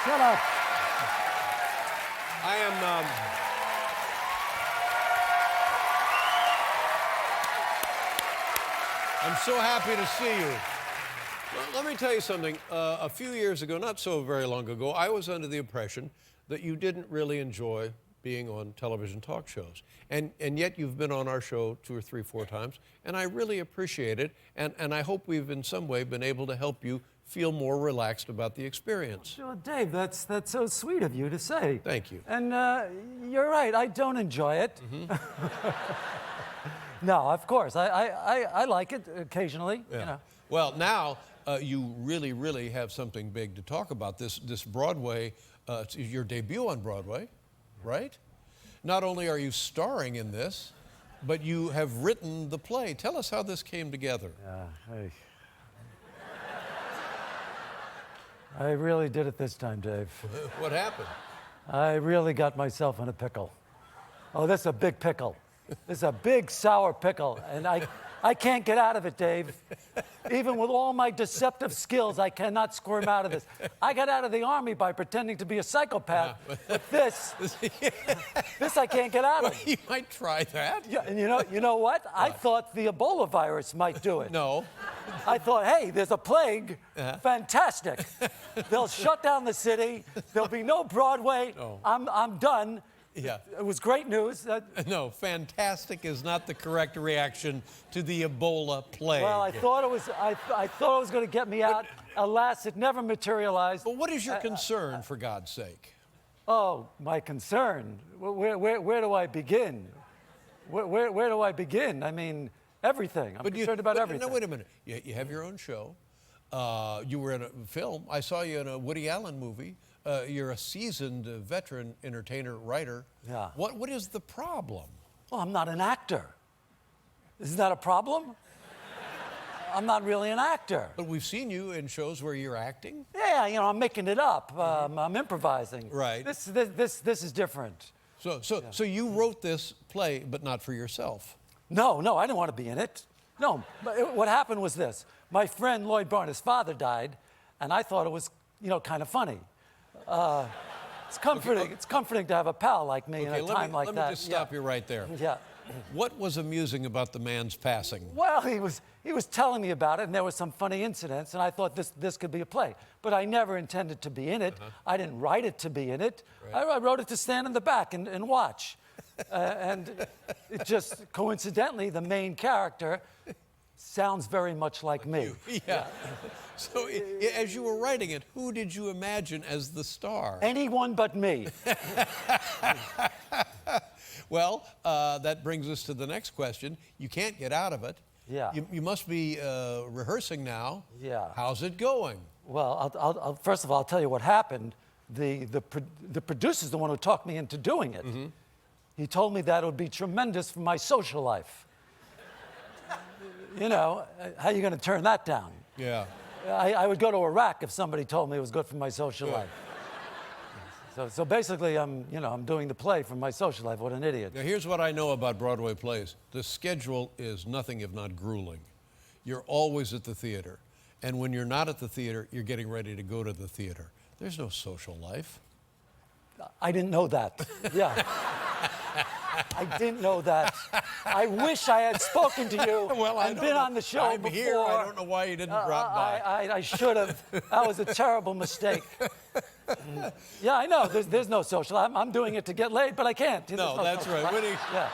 Shut up. I am. I'm so happy to see you. Let me tell you something. A few years ago, not so very long ago, I was under the impression that you didn't really enjoy being on television talk shows. And yet you've been on our show 2 or 3, 4 times, and I really appreciate it. And I hope we've in some way been able to help you feel more relaxed about the experience. Well, Dave, that's so sweet of you to say. Thank you. And you're right, I don't enjoy it. No, of course, I like it occasionally. Yeah. You know. Well, now you really have something big to talk about. This Broadway, it's your debut on Broadway, right? Not only are you starring in this, but you have written the play. Tell us how this came together. I really did it this time, Dave. What happened? I really got myself in a pickle. Oh, this is a big pickle. This is a big sour pickle, and I can't get out of it, Dave. Even with all my deceptive skills, I cannot squirm out of this. I got out of the Army by pretending to be a psychopath, but this I can't get out of. Well, you might try that. Yeah, and you know what? I thought the Ebola virus might do it. No. I thought, hey, there's a plague. Fantastic. They'll shut down the city. There'll be no Broadway. No. I'm done. Yeah. It was great news. No, fantastic is not the correct reaction to the Ebola plague. Well, I thought it was. I thought it was going to get me out. Alas, it never materialized. But what is your concern, for God's sake? Oh, my concern. Where do I begin? Where do I begin? I mean, everything. I'm concerned about everything. No, wait a minute. You have your own show. You were in a film. I saw you in a Woody Allen movie. You're a seasoned veteran entertainer, writer. Yeah. What is the problem? Well, I'm not an actor. Isn't that a problem? I'm not really an actor. But we've seen you in shows where you're acting. Yeah, I'm making it up. I'm improvising. Right. This is different. So you wrote this play, but not for yourself. No, I didn't want to be in it. No, but what happened was this. My friend Lloyd Byrne, his father died, and I thought it was, kind of funny. It's comforting. Okay. It's comforting to have a pal like me in a time like that. Let me just stop you right there. Yeah. What was amusing about the man's passing? Well, he was telling me about it, and there were some funny incidents, and I thought this could be a play. But I never intended to be in it. I didn't write it to be in it. Right. I wrote it to stand in the back and watch. And it just, coincidentally, the main character sounds very much like me. Yeah. So as you were writing it, who did you imagine as the star? Anyone but me. Well, that brings us to the next question. You can't get out of it. Yeah. You must be rehearsing now. Yeah. How's it going? Well, I'll first of all, I'll tell you what happened. The producer's the one who talked me into doing it. Mm-hmm. He told me that it would be tremendous for my social life. How are you going to turn that down? Yeah. I would go to Iraq if somebody told me it was good for my social life. So basically, I'm doing the play for my social life. What an idiot. Now, here's what I know about Broadway plays. The schedule is nothing if not grueling. You're always at the theater. And when you're not at the theater, you're getting ready to go to the theater. There's no social life. I didn't know that. Yeah. I didn't know that. I wish I had spoken to you and been on the show I'm before. here. I don't know why you didn't drop by. I should have. That was a terrible mistake. Yeah, I know. There's no social. I'm doing it to get laid, but I can't. No, that's right. When yeah.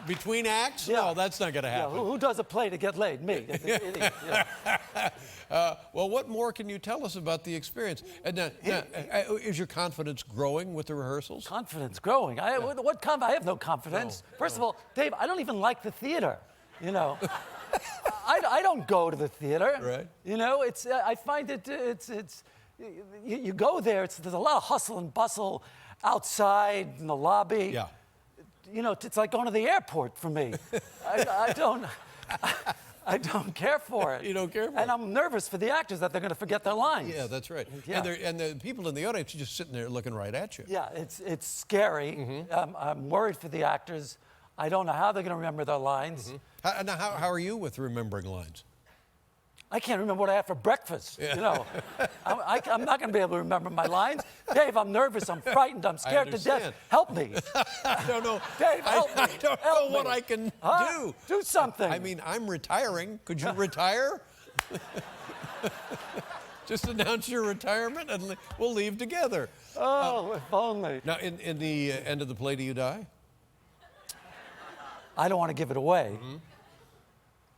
Between acts? Yeah. No, that's not going to happen. Yeah, who does a play to get laid? Me. Idiot. Yeah. Well, what more can you tell us about the experience? And is your confidence growing with the rehearsals? Confidence growing? I have no confidence. No, First of all, Dave, I don't even like the theater. I don't go to the theater. Right. I find you go there. There's a lot of hustle and bustle outside in the lobby. Yeah. It's like going to the airport for me. I don't care for it. You don't care for it? And I'm nervous for the actors that they're going to forget their lines. Yeah, that's right. Yeah. And the people in the audience are just sitting there looking right at you. Yeah, it's scary. Mm-hmm. I'm worried for the actors. I don't know how they're going to remember their lines. Mm-hmm. Now, how are you with remembering lines? I can't remember what I had for breakfast, you know. I'm not going to be able to remember my lines. Dave, I'm nervous, I'm frightened, I'm scared to death. Help me. I don't know. Dave, help me. I don't know what I can do. Do something. I mean, I'm retiring. Could you retire? Just announce your retirement and we'll leave together. Oh, if only. Now, in the end of the play, do you die? I don't want to give it away,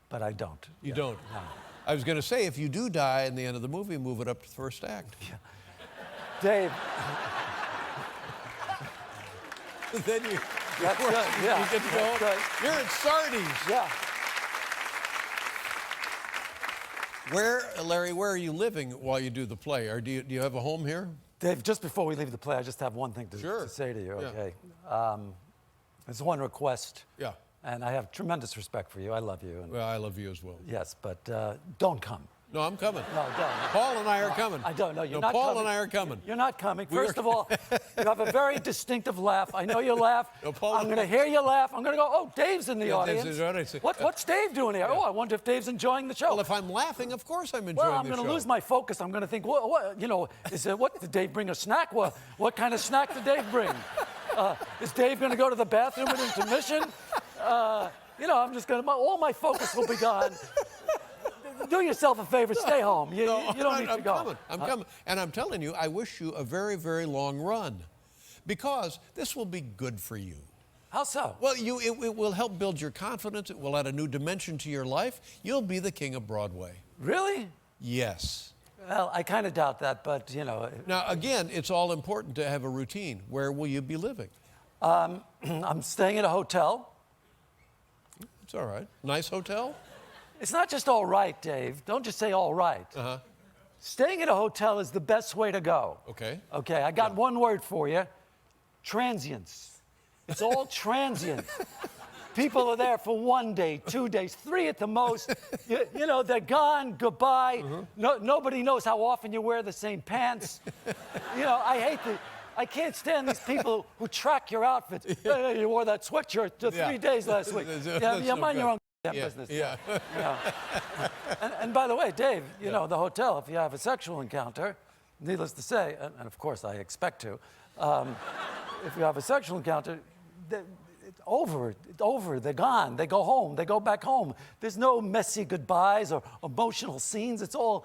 but I don't. You don't? No. I was going to say, if you do die in the end of the movie, move it up to the first act. Dave. Then you That's good. Yeah. get to go. Good. You're at Sardi's. Yeah. Larry, where are you living while you do the play? Or do you have a home here? Dave, just before we leave the play, I just have one thing Sure. to say to you, Yeah. okay? There's one request. Yeah. And I have tremendous respect for you. I love you. And Well, I love you as well. yes, but don't come. No, I'm coming. No, don't. Paul and I are coming. I don't know. You're No, not Paul coming. and I are coming. You're not coming. First of all, you have a very distinctive laugh. I know you laugh. No, Paul I'm and going to hear you laugh. I'm going to go, oh, Dave's in the Yeah, Dave's audience. in the audience. What's Dave doing here? Oh, I wonder if Dave's enjoying the show. Well, if I'm laughing, of course I'm enjoying Well, I'm the going show. to lose my focus. I'm going to think, what you know, did Dave bring a snack? What kind of snack did Dave bring? Is Dave going to go to the bathroom at intermission? You know, I'm just going to, all my focus will be gone. Do yourself a favor, stay home. You don't need to go. I'm coming. And I'm telling you, I wish you a very, very long run because this will be good for you. How so? Well, it will help build your confidence. It will add a new dimension to your life. You'll be the king of Broadway. Really? Yes. Well, I kind of doubt that, but, you know. Now, again, it's all important to have a routine. Where will you be living? I'm staying at a hotel. It's all right. Nice hotel? It's not just all right, Dave. Don't just say all right. Uh-huh. Staying at a hotel is the best way to go. Okay. Okay, I got one word for you. Transience. It's all transient. People are there for 1 day, 2 days, 3 at the most. You know, they're gone, goodbye. Nobody knows how often you wear the same pants. You know, I can't stand these people who track your outfits. Hey, you wore that sweatshirt 3 days last week. Yeah, mind your own business. Yeah. Yeah. And by the way, Dave, you know, the hotel, if you have a sexual encounter, needless to say, and of course I expect to, if you have a sexual encounter, it's over. It's over. They're gone. They go home. They go back home. There's no messy goodbyes or emotional scenes. It's all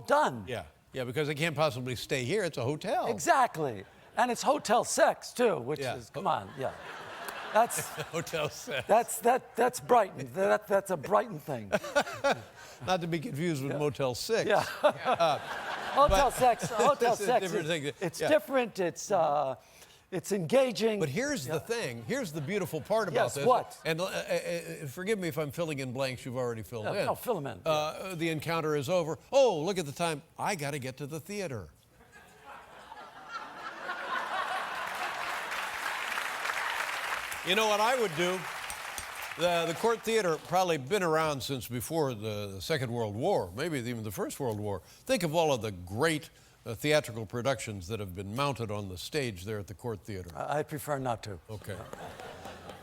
done. Yeah. Yeah, because they can't possibly stay here. It's a hotel. Exactly. And it's hotel sex too, which is, come on, yeah. That's Hotel sex. that's Brighton. That's a Brighton thing. Not to be confused with Motel 6. Yeah. Hotel sex. Hotel It's a sex. different thing. It's Yeah. different. It's engaging. But here's the thing. Here's the beautiful part about Yes, this. what? And forgive me if I'm filling in blanks you've already filled in. No, fill 'em in. The encounter is over. Oh, look at the time. I got to get to the theater. You know what I would do? The Court Theater probably been around since before the Second World War, maybe even the First World War. Think of all of the great theatrical productions that have been mounted on the stage there at the Court Theater. I prefer not to. Okay.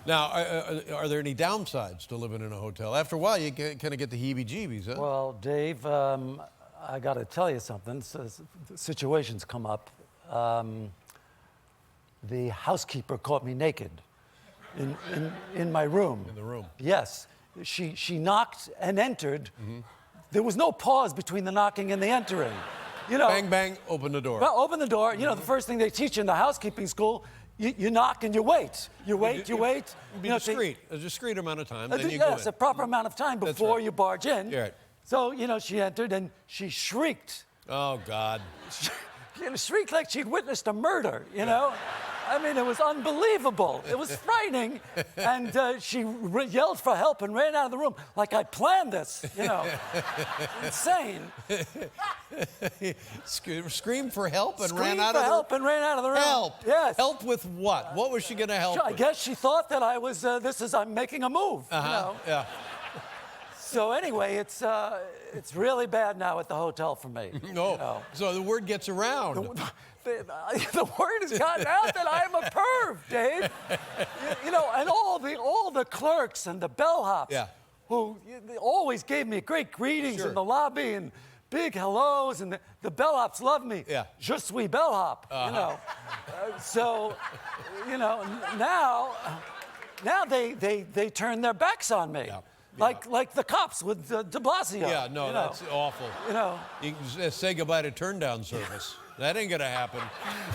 Now, are there any downsides to living in a hotel? After a while, you kind of get the heebie-jeebies, huh? Well, Dave, I got to tell you something. Situations come up. The housekeeper caught me naked in my room. In the room. Yes. She knocked and entered. There was no pause between the knocking and the entering. You know, Bang, bang, open the door. well, open the door. You know, the first thing they teach you in the housekeeping school, you knock and you wait. You wait, you wait. Be You know, discreet. A discreet amount of time, then you go yes, in. a proper amount of time before right. you barge in. You're right. So, you know, she entered and she shrieked. Oh, God. You know, shrieked like she'd witnessed a murder, you know? I mean, it was unbelievable. It was frightening. And she yelled for help and ran out of the room like I planned this, you know? Insane. Screamed for help and ran Screamed out for of the help and ran out of the room. Help. Yes. Help with what? What was she going to help I with? guess she thought that I was, I'm making a move, you know? Yeah. So anyway, it's really bad now at the hotel for me. No. You know? So the word gets around. The word has gotten out that I'm a perv, Dave. You know, and all the clerks and the bellhops. Yeah. who always gave me great greetings Sure. in the lobby and big hellos, and the bellhops loved me. Yeah. Je suis bellhop, you know. So, you know, now they turn their backs on me. Yeah. Like the cops with de Blasio. Yeah, no, you know. that's awful. You know. You can say goodbye to turn-down service. That ain't gonna happen.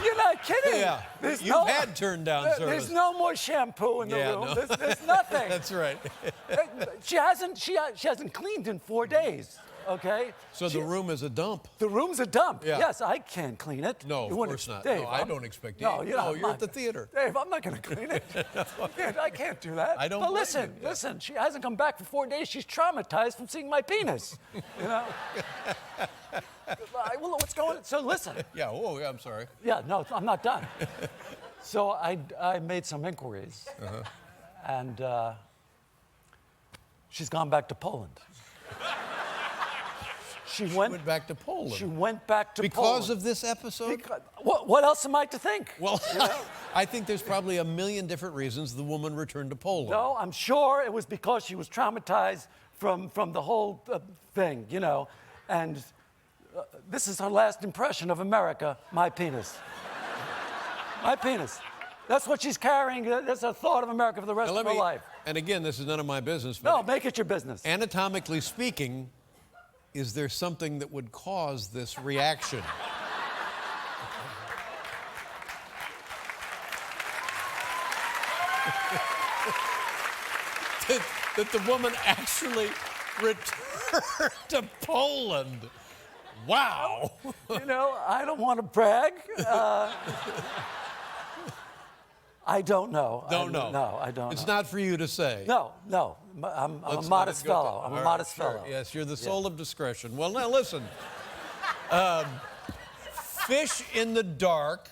You're not kidding. Yeah, you've had turn-down service. There's no more shampoo in the room. No. There's nothing. That's right. She hasn't cleaned in 4 days. Okay. So the room is a dump. The room's a dump. Yeah. Yes, I can't clean it. No, You of wouldn't- course not. Dave, No, I don't expect you. No, You're at the theater. Dave, I'm not going to clean it. I can't do that. I don't But blame listen, she hasn't come back for 4 days. She's traumatized from seeing my penis. You know. Well, what's going on? So listen. Yeah. Oh, yeah. I'm sorry. Yeah, no, I'm not done. So I made some inquiries, and she's gone back to Poland. She went Back to Poland. She went back to Poland. Because of this episode? What else am I to think? Well, I think there's probably a million different reasons the woman returned to Poland. No, I'm sure it was because she was traumatized from the whole thing, you know. And this is her last impression of America, my penis. My penis. That's what she's carrying. That's a thought of America for the rest Now, of her life. And again, this is none of my business, but No, make it your business. anatomically speaking, is there something that would cause this reaction? that the woman actually returned to Poland. Wow. You know, I don't want to brag. I don't know. Don't know. No, I don't It's know. not for you to say. No. I'm a Let's let modest it go. fellow. I'm All a right, modest sure. fellow. Yes, you're the soul of discretion. Well, now listen. Fish in the Dark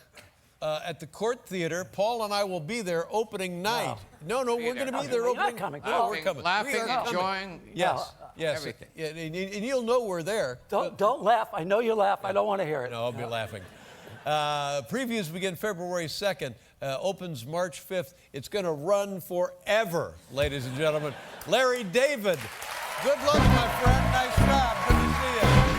at the Court Theater. Paul and I will be there opening night. No, we're going to be there You're not opening. coming. No, we're coming. Laughing, We are coming. enjoying. Yes, yes. everything. Yeah, and you'll know we're there. Don't laugh. I know you laugh. I don't want to hear it. No, I'll be laughing. Previews begin February 2nd, opens March 5th. It's going to run forever, ladies and gentlemen. Larry David, good luck, my friend. Nice job. Good to see you.